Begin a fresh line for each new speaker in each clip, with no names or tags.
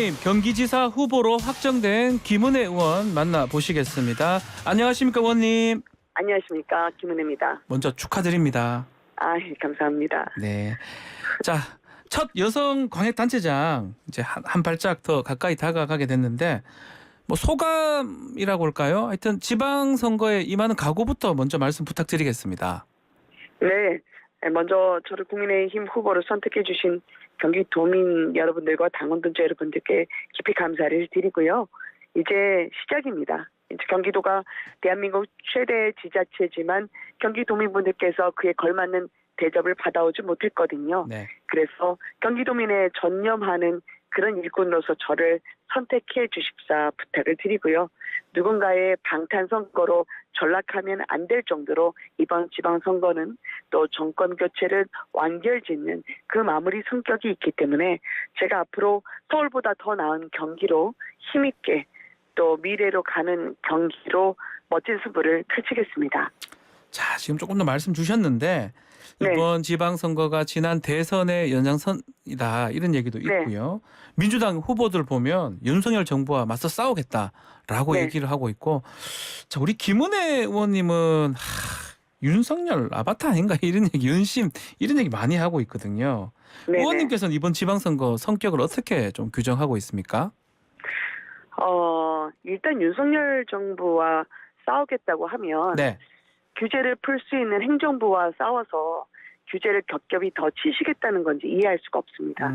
국민의힘 경기지사 후보로 확정된 김은혜 의원 만나보시겠습니다. 안녕하십니까, 의원님.
안녕하십니까, 김은혜입니다.
먼저 축하드립니다.
예, 감사합니다.
네. 자, 첫 여성 광역단체장 이제 한 발짝 더 가까이 다가가게 됐는데 뭐 소감이라고 할까요? 하여튼 지방선거에 임하는 각오부터 먼저 말씀 부탁드리겠습니다.
네, 먼저 저를 국민의힘 후보로 선택해 주신 경기도민 여러분들과 당원분들 여러분들께 깊이 감사를 드리고요. 이제 시작입니다. 이제 경기도가 대한민국 최대 지자체지만 경기도민분들께서 그에 걸맞는 대접을 받아오지 못했거든요.
네.
그래서 경기도민에 전념하는 그런 일꾼으로서 저를 선택해 주십사 부탁을 드리고요. 누군가의 방탄선거로 전락하면 안 될 정도로 이번 지방선거는 또 정권 교체를 완결짓는 그 마무리 성격이 있기 때문에 제가 앞으로 서울보다 더 나은 경기로 힘있게 또 미래로 가는 경기로 멋진 승부를 펼치겠습니다.
자, 지금 조금 더 말씀 주셨는데 이번 지방선거가 지난 대선의 연장선이다 이런 얘기도 있고요. 민주당 후보들 보면 윤석열 정부와 맞서 싸우겠다라고 얘기를 하고 있고, 자, 우리 김은혜 의원님은 윤석열 아바타 아닌가 이런 얘기, 윤심 이런 얘기 많이 하고 있거든요.
네네.
의원님께서는 이번 지방선거 성격을 어떻게 좀 규정하고 있습니까?
일단 윤석열 정부와 싸우겠다고 하면
네.
규제를 풀 수 있는 행정부와 싸워서 규제를 겹겹이 더 치시겠다는 건지 이해할 수가 없습니다.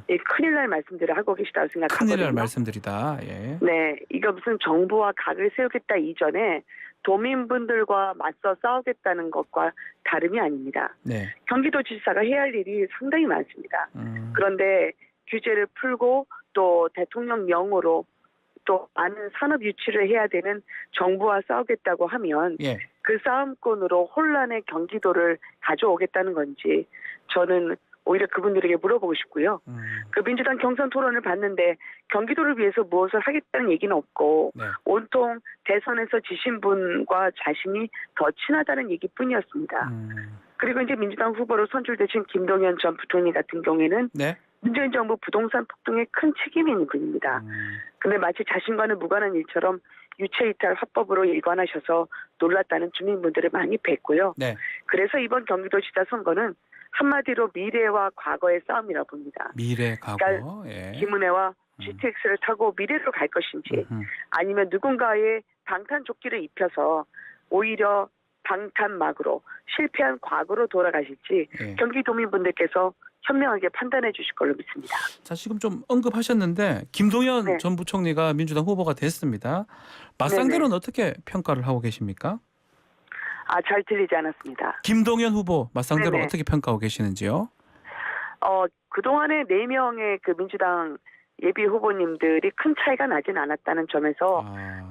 예, 큰일 날 말씀들을 하고 계시다고 생각하거든요.
큰일 날 말씀들이다. 예.
네, 이거 무슨 정부와 각을 세우겠다 이전에 도민분들과 맞서 싸우겠다는 것과 다름이 아닙니다.
네.
경기도지사가 해야 할 일이 상당히 많습니다. 그런데 규제를 풀고 또 대통령령으로 또 많은 산업 유치를 해야 되는 정부와 싸우겠다고 하면
예.
그 싸움꾼으로 혼란의 경기도를 가져오겠다는 건지 저는 오히려 그분들에게 물어보고 싶고요. 그 민주당 경선 토론을 봤는데 경기도를 위해서 무엇을 하겠다는 얘기는 없고
네.
온통 대선에서 지신 분과 자신이 더 친하다는 얘기뿐이었습니다. 그리고 이제 민주당 후보로 선출되신 김동연 전 부총리 같은 경우에는
네.
문재인 정부 부동산 폭등에 큰 책임이 있는 분입니다. 근데 마치 자신과는 무관한 일처럼 유체이탈 화법으로 일관하셔서 놀랐다는 주민분들을 많이 뵀고요.
네.
그래서 이번 경기도지사 선거는 한마디로 미래와 과거의 싸움이라고 봅니다.
미래 과거.
그러니까
예.
김은혜와 GTX를 타고 미래로 갈 것인지 아니면 누군가의 방탄조끼를 입혀서 오히려 방탄막으로 실패한 과거로 돌아가실지
예.
경기도민분들께서 현명하게 판단해 주실 걸로 믿습니다.
자, 지금 좀 언급하셨는데 김동연
네.
전 부총리가 민주당 후보가 됐습니다. 맞상대로는 어떻게 평가를 하고 계십니까?
잘 들리지 않았습니다.
김동연 후보 맞상대로
네네.
어떻게 평가하고 계시는지요?
그동안에 4명의 그 민주당 예비 후보님들이 큰 차이가 나진 않았다는 점에서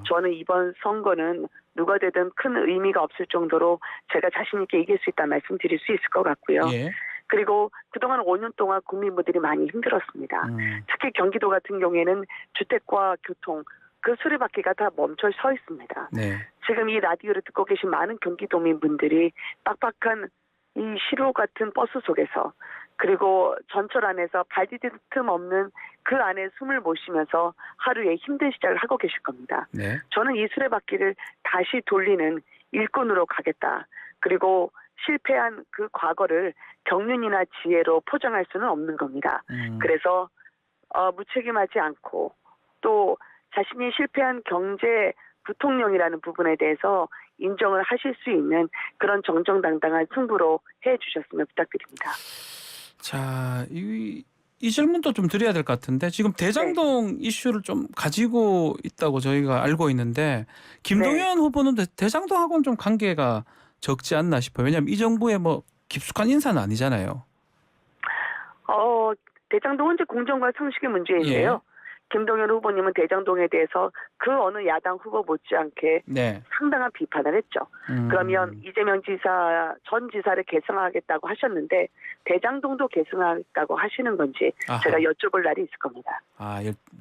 저는 이번 선거는 누가 되든 큰 의미가 없을 정도로 제가 자신 있게 이길 수 있다는 말씀드릴 수 있을 것 같고요.
예.
그리고 그동안 5년 동안 국민분들이 많이 힘들었습니다. 특히 경기도 같은 경우에는 주택과 교통, 그 수리바퀴가 다 멈춰 서 있습니다.
네.
지금 이 라디오를 듣고 계신 많은 경기도민분들이 빡빡한 이 시로 같은 버스 속에서 그리고 전철 안에서 발 디딜 틈 없는 그 안에 숨을 못 쉬면서 하루에 힘든 시작을 하고 계실 겁니다.
네.
저는 이 수레바퀴를 다시 돌리는 일꾼으로 가겠다. 그리고 실패한 그 과거를 경륜이나 지혜로 포장할 수는 없는 겁니다. 그래서 무책임하지 않고 또 자신이 실패한 경제 부통령이라는 부분에 대해서 인정을 하실 수 있는 그런 정정당당한 승부로 해주셨으면 부탁드립니다.
자, 이 질문도 좀 드려야 될 것 같은데 지금 대장동 이슈를 좀 가지고 있다고 저희가 알고 있는데 김동연 후보는 대장동하고는 좀 관계가 적지 않나 싶어요. 왜냐하면 이 정부의 뭐 깊숙한 인사는 아니잖아요.
대장동은 이제 공정과 상식의 문제인데요. 김동연 후보님은 대장동에 대해서 그 어느 야당 후보 못지않게 상당한 비판을 했죠. 그러면 이재명 지사, 전 지사를 계승하겠다고 하셨는데 대장동도 계승하겠다고 하시는 건지 제가 여쭤볼 날이 있을 겁니다.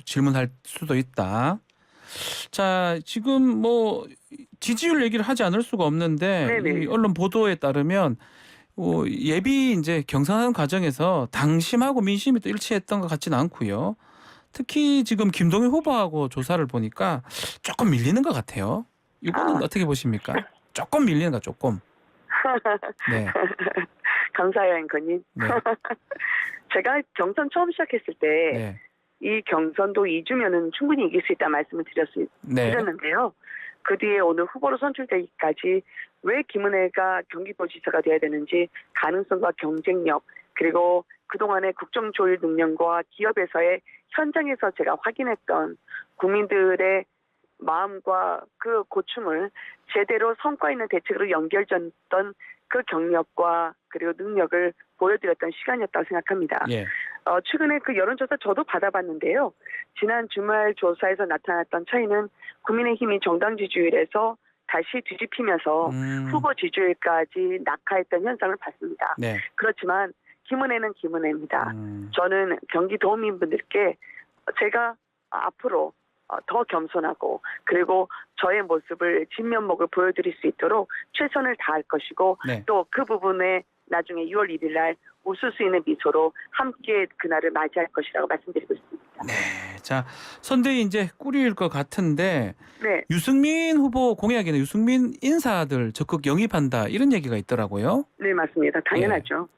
질문할 수도 있다. 자, 지금 뭐 지지율 얘기를 하지 않을 수가 없는데 이 언론 보도에 따르면 예비 이제 경선하는 과정에서 당심하고 민심이 또 일치했던 것 같지는 않고요. 특히 지금 김동연 후보하고 조사를 보니까 조금 밀리는 것 같아요. 이거는 어떻게 보십니까? 조금 밀리는 거 조금. 네.
감사해요, 앵커님.
네.
제가 경선 처음 시작했을 때
네.
이 경선도 2주면은 충분히 이길 수 있다 말씀을
네.
드렸는데요. 그 뒤에 오늘 후보로 선출되기까지 왜 김은혜가 경기도지사가 돼야 되는지 가능성과 경쟁력 그리고 그동안의 국정조율 능력과 기업에서의 현장에서 제가 확인했던 국민들의 마음과 그 고충을 제대로 성과 있는 대책으로 연결졌던 그 경력과 그리고 능력을 보여드렸던 시간이었다고 생각합니다.
예.
최근에 그 여론조사 저도 받아봤는데요. 지난 주말 조사에서 나타났던 차이는 국민의힘이 정당 지지율에서 다시 뒤집히면서 후보 지지율까지 낙하했던 현상을 봤습니다.
네.
그렇지만 김은혜는 김은혜입니다. 저는 경기도민분들께 제가 앞으로 더 겸손하고 그리고 저의 모습을 진면목을 보여드릴 수 있도록 최선을 다할 것이고
네.
또 그 부분에 나중에 6월 1일 날 웃을 수 있는 미소로 함께 그날을 맞이할 것이라고 말씀드리고 있습니다.
네. 자, 선대위 이제 꾸릴 것 같은데
네.
유승민 후보 공약에는 유승민 인사들 적극 영입한다 이런 얘기가 있더라고요.
네, 맞습니다. 당연하죠.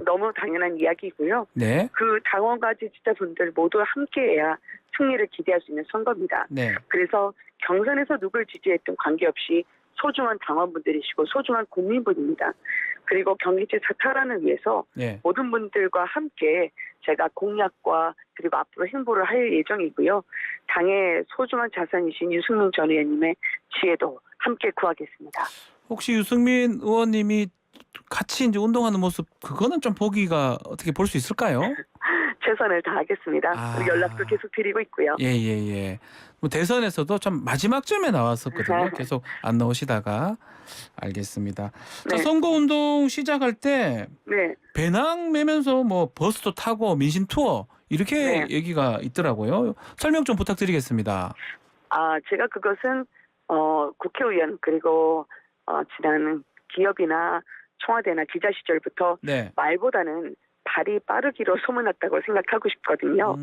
너무 당연한 이야기고요.
네.
그 당원과 지지자분들 모두 함께해야 승리를 기대할 수 있는 선거입니다.
네.
그래서 경선에서 누굴 지지했든 관계없이 소중한 당원분들이시고 소중한 국민분입니다. 그리고 경기지사 탈환을 위해서
네.
모든 분들과 함께 제가 공약과 그리고 앞으로 행보를 할 예정이고요. 당의 소중한 자산이신 유승민 전 의원님의 지혜도 함께 구하겠습니다.
혹시 유승민 의원님이 같이 이제 운동하는 모습 그거는 좀 보기가 어떻게 볼 수 있을까요?
최선을 다하겠습니다. 연락도 계속 드리고 있고요.
예. 뭐 대선에서도 참 마지막쯤에 나왔었거든요. 계속 안 나오시다가 알겠습니다. 자,
네.
선거운동 시작할 때
네.
배낭 메면서 뭐 버스도 타고 민심 투어 이렇게
네.
얘기가 있더라고요. 설명 좀 부탁드리겠습니다.
제가 그것은 국회의원 그리고 지난 기업이나 청와대나 기자 시절부터
네.
말보다는 발이 빠르기로 소문났다고 생각하고 싶거든요.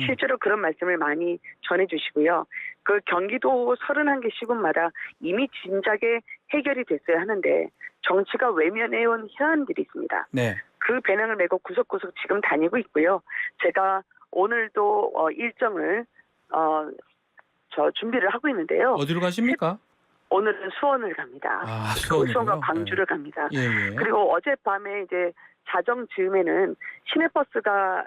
실제로 그런 말씀을 많이 전해주시고요. 그 경기도 31개 시군마다 이미 진작에 해결이 됐어야 하는데 정치가 외면해온 현안들이 있습니다.
네.
그 배낭을 메고 구석구석 지금 다니고 있고요. 제가 오늘도 일정을 준비를 하고 있는데요.
어디로 가십니까?
오늘은 수원을 갑니다.
수원이요?
수원과 광주를 갑니다.
예.
그리고 어젯밤에 이제 자정 즈음에는 시내버스가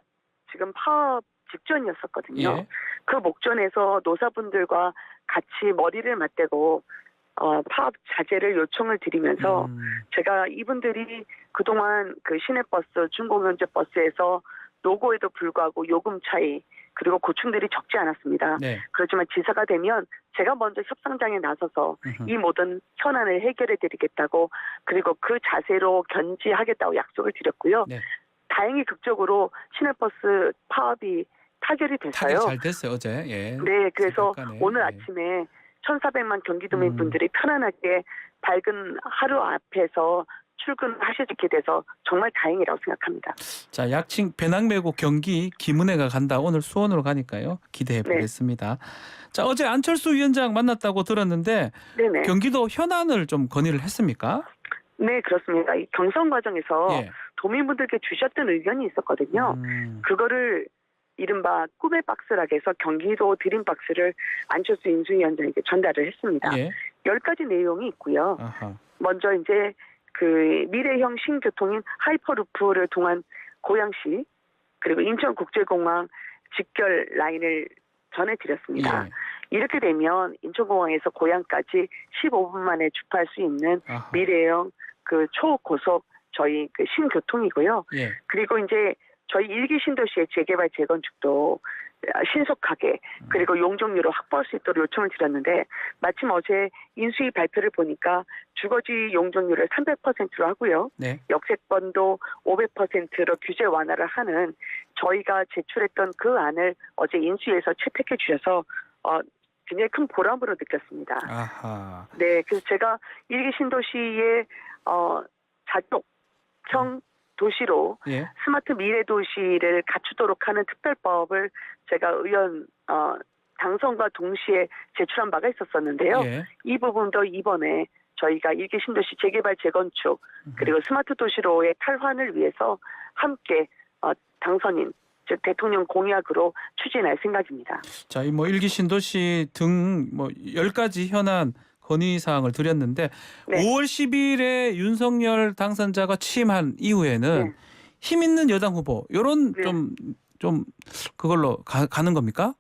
지금 파업 직전이었었거든요.
예.
그 목전에서 노사분들과 같이 머리를 맞대고 파업 자제를 요청을 드리면서 제가 이분들이 그동안 그 시내버스, 중공영제 버스에서 노고에도 불구하고 요금 차이 그리고 고충들이 적지 않았습니다.
네.
그렇지만 지사가 되면 제가 먼저 협상장에 나서서 이 모든 현안을 해결해 드리겠다고 그리고 그 자세로 견지하겠다고 약속을 드렸고요.
네.
다행히 극적으로 시내버스 파업이 타결이 됐어요.
타결 잘 됐어요 어제. 예.
네, 그래서
새벽간에.
오늘
예.
아침에 1,400만 경기도민 분들이 편안하게 밝은 하루 앞에서 출근하실 수 있게 돼서 정말 다행이라고 생각합니다.
자, 약칭 배낭 메고 경기 김은혜가 간다. 오늘 수원으로 가니까요. 기대해 보겠습니다. 자, 어제 안철수 위원장 만났다고 들었는데
네네.
경기도 현안을 좀 건의를 했습니까?
네, 그렇습니다. 이 경선 과정에서
예.
도민분들께 주셨던 의견이 있었거든요. 그거를 이른바 꿈의 박스라고 해서 경기도 드림박스를 안철수 인수위원장에게 전달을 했습니다.
예.
10가지 내용이 있고요.
아하.
먼저 이제 그 미래형 신교통인 하이퍼루프를 통한 고양시 그리고 인천국제공항 직결 라인을 전해드렸습니다.
예.
이렇게 되면 인천공항에서 고양까지 15분 만에 주파할 수 있는
아하.
미래형 그 초고속 저희 그 신교통이고요.
예.
그리고 이제 저희 일기 신도시의 재개발 재건축도 신속하게 그리고 용적률을 확보할 수 있도록 요청을 드렸는데 마침 어제 인수위 발표를 보니까 주거지 용적률을 300%로 하고요.
네.
역세권도 500%로 규제 완화를 하는 저희가 제출했던 그 안을 어제 인수위에서 채택해 주셔서 굉장히 큰 보람으로 느꼈습니다.
아하.
네, 그래서 제가 일기 신도시의 자족청 도시로
예.
스마트 미래 도시를 갖추도록 하는 특별법을 제가 의원 당선과 동시에 제출한 바가 있었었는데요.
예.
이 부분도 이번에 저희가 일기 신도시 재개발 재건축 그리고 스마트 도시로의 탈환을 위해서 함께 당선인 즉 대통령 공약으로 추진할 생각입니다.
자, 이 뭐 일기 신도시 등 뭐 10가지 현안 건의 사항을 드렸는데
네.
5월 10일에 윤석열 당선자가 취임한 이후에는
네.
힘 있는 여당 후보 요런
네.
좀 그걸로 가는 겁니까?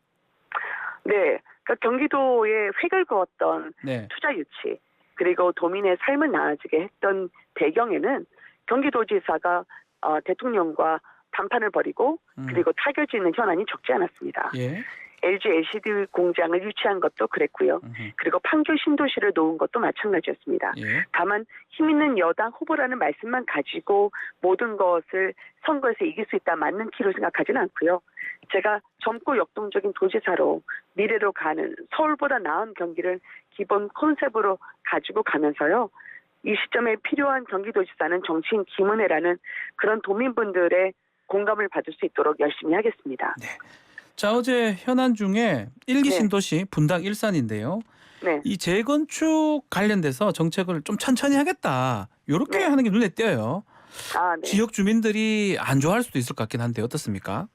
네, 그러니까 경기도에 획을 그었던
네.
투자 유치 그리고 도민의 삶을 나아지게 했던 배경에는 경기도지사가 대통령과 담판을 벌이고 그리고 타결짓는 현안이 적지 않았습니다.
예.
LG LCD 공장을 유치한 것도 그랬고요. 그리고 판교 신도시를 놓은 것도 마찬가지였습니다.
예.
다만 힘 있는 여당 후보라는 말씀만 가지고 모든 것을 선거에서 이길 수 있다 맞는 키로 생각하지는 않고요. 제가 젊고 역동적인 도지사로 미래로 가는 서울보다 나은 경기를 기본 컨셉으로 가지고 가면서요. 이 시점에 필요한 경기도지사는 정치인 김은혜라는 그런 도민분들의 공감을 받을 수 있도록 열심히 하겠습니다.
네. 자, 어제 현안 중에 일기
네.
신도시 분당 일산인데요.
네.
이 재건축 관련돼서 정책을 좀 천천히 하겠다. 이렇게
네.
하는 게 눈에 띄어요.
네.
지역 주민들이 안 좋아할 수도 있을 것 같긴 한데 어떻습니까?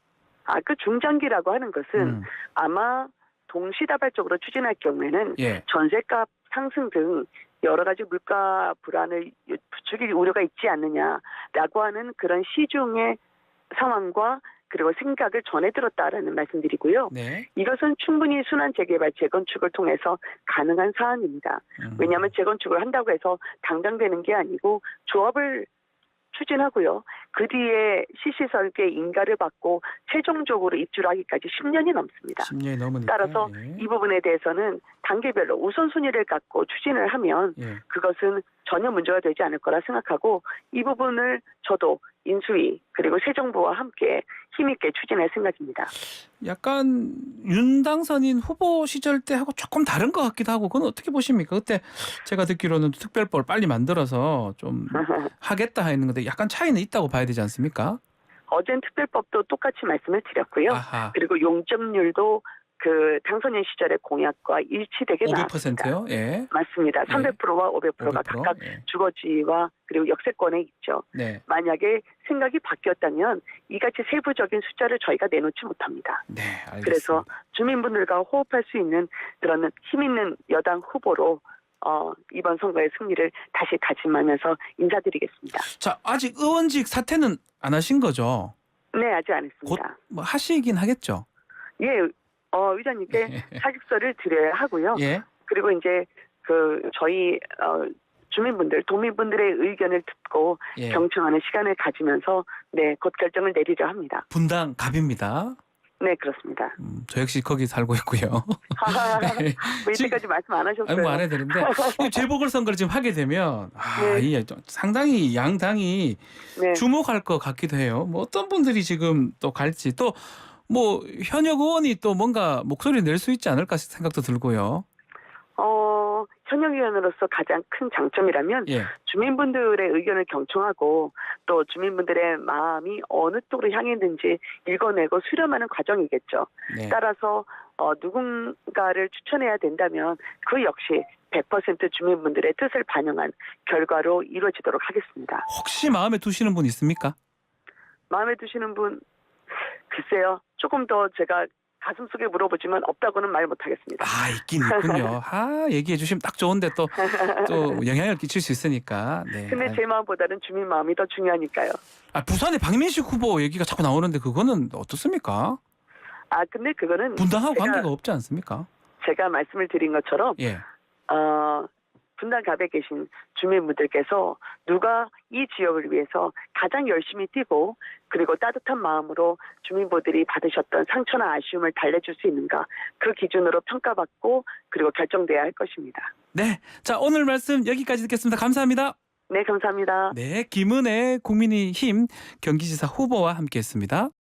그 중장기라고 하는 것은 아마 동시다발적으로 추진할 경우에는
예.
전세값 상승 등 여러 가지 물가 불안을 부추길 우려가 있지 않느냐라고 하는 그런 시중의 상황과 그리고 생각을 전해 들었다라는 말씀드리고요.
네.
이것은 충분히 순환 재개발 재건축을 통해서 가능한 사안입니다. 왜냐하면 재건축을 한다고 해서 당장되는 게 아니고 조합을 추진하고요. 그 뒤에 시시설계 인가를 받고 최종적으로 입주를 하기까지 10년이 넘습니다.
10년이 넘으니까.
따라서
예.
이 부분에 대해서는 단계별로 우선순위를 갖고 추진을 하면
예.
그것은 전혀 문제가 되지 않을 거라 생각하고 이 부분을 저도 인수위 그리고 새 정부와 함께 힘있게 추진할 생각입니다.
약간 윤 당선인 후보 시절 때하고 조금 다른 것 같기도 하고 그건 어떻게 보십니까? 그때 제가 듣기로는 특별법을 빨리 만들어서 좀 하겠다 했는 건데 약간 차이는 있다고 봐야 되지 않습니까?
어젠 특별법도 똑같이 말씀을 드렸고요.
아하.
그리고 용적률도 그 당선인 시절의 공약과 일치되게 나왔습니다.
500%요? 예.
맞습니다. 300%와 500%가
500%?
각각
예.
주거지와 그리고 역세권에 있죠.
네.
만약에 생각이 바뀌었다면 이같이 세부적인 숫자를 저희가 내놓지 못합니다.
네, 알겠습니다.
그래서 주민분들과 호흡할 수 있는 그런 힘 있는 여당 후보로 이번 선거의 승리를 다시 다짐하면서 인사드리겠습니다.
자, 아직 의원직 사퇴는 안 하신 거죠?
네, 아직 안
곧
했습니다.
뭐 하시긴 하겠죠?
예, 의장님께 사직서를 드려야 하고요.
예.
그리고 이제 저희 주민분들, 도민분들의 의견을 듣고
예.
경청하는 시간을 가지면서 곧 결정을 내리려 합니다.
분당 갑입니다.
네, 그렇습니다.
저 역시 거기 살고 있고요. 네.
뭐 이때까지 말씀 안 하셨어요.
뭐 안 해도 되는데 재보궐선거를 지금 하게 되면
네.
이게 좀 상당히 양당이
네.
주목할 것 같기도 해요. 뭐 어떤 분들이 지금 또 갈지 또 뭐 현역 의원이 또 뭔가 목소리를 낼 수 있지 않을까 생각도 들고요.
현역 의원으로서 가장 큰 장점이라면
예.
주민분들의 의견을 경청하고 또 주민분들의 마음이 어느 쪽으로 향했는지 읽어내고 수렴하는 과정이겠죠.
네.
따라서 누군가를 추천해야 된다면 그 역시 100% 주민분들의 뜻을 반영한 결과로 이루어지도록 하겠습니다.
혹시 마음에 두시는 분 있습니까?
마음에 드시는 분 글쎄요. 조금 더 제가 가슴속에 물어보지만 없다고는 말 못하겠습니다.
있긴 있군요. 얘기해 주시면 딱 좋은데 또 영향을 끼칠 수 있으니까. 네.
근데 제 마음보다는 주민 마음이 더 중요하니까요.
부산의 박민식 후보 얘기가 자꾸 나오는데 그거는 어떻습니까?
근데 그거는
분당하고 관계가 없지 않습니까?
제가 말씀을 드린 것처럼
예.
분당갑에 계신 주민분들께서 누가 이 지역을 위해서 가장 열심히 뛰고 그리고 따뜻한 마음으로 주민분들이 받으셨던 상처나 아쉬움을 달래줄 수 있는가 그 기준으로 평가받고 그리고 결정돼야 할 것입니다.
네, 자 오늘 말씀 여기까지 듣겠습니다. 감사합니다.
네, 감사합니다.
네, 김은혜 국민의힘 경기지사 후보와 함께했습니다.